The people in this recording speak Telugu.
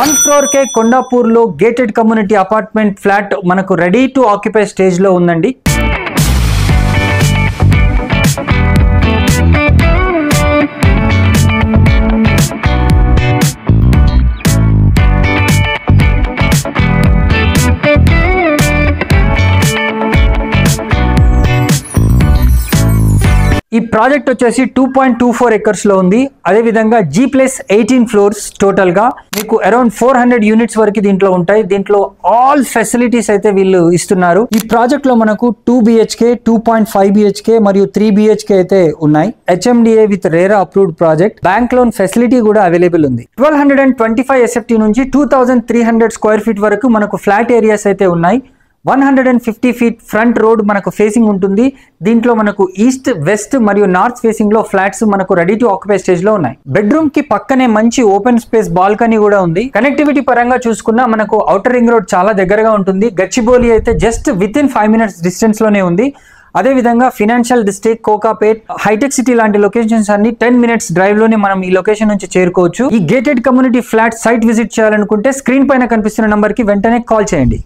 1 crore के కొండాపూర్ లో గేటెడ్ కమ్యూనిటీ అపార్ట్మెంట్ ఫ్లాట్ మనకు రెడీ టు ఆక్యుపై స్టేజ్ లో ఉందండి. ఈ ప్రాజెక్ట్ వచ్చేసి 2.24 ఎకర్స్ లో ఉంది. అదే విధంగా G+18 ఫ్లోర్స్ టోటల్ గా మీకు అరౌండ్ 400 యూనిట్స్ వరకు దీంట్లో ఉంటాయి. దీంట్లో ఆల్ ఫెసిలిటీస్ అయితే వీళ్ళు ఇస్తున్నారు. ఈ ప్రాజెక్ట్ లో మనకు 2 BHK, 2.5 BHK మరియు 3 BHK అయితే ఉన్నాయి. HMDA with RERA approved project. Bank loan facility కూడా అవైలబుల్ ఉంది. 1225 SFT నుంచి 2300 స్క్వేర్ ఫీట్ వరకు మనకు ఫ్లాట్ ఏరియాస్ అయితే ఉన్నాయి. 150 ఫీట్ ఫ్రంట్ రోడ్ మనకు ఫేసింగ్ ఉంటుంది. దీంట్లో మనకు ఈస్ట్, వెస్ట్ మరియు నార్త్ ఫేసింగ్ లో ఫ్లాట్స్ మనకు రెడీ టు ఆక్యుపై స్టేజ్ లో ఉన్నాయి. బెడ్రూమ్ కి పక్కనే మంచి ఓపెన్ స్పేస్ బాల్కనీ కూడా ఉంది. కనెక్టివిటీ పరంగా చూసుకున్నా మనకు ఔటర్ రింగ్ రోడ్ చాలా దగ్గరగా ఉంటుంది. గచ్చిబౌలి అయితే just within 5 minutes distance లోనే ఉంది. అదే విధంగా ఫినాన్షియల్ డిస్ట్రిక్ట్, కోకాపేట్, హైటెక్ సిటీ లాంటి లొకేషన్స్ అన్ని 10 minutes డ్రైవ్ లోనే మనం ఈ లొకేషన్ నుంచి చేరుకోవచ్చు. ఈ gated community flat site visit చేయాలనుకుంటే స్క్రీన్ పైన కనిపిస్తున్న నంబర్ కి వెంటనే కాల్ చేయండి.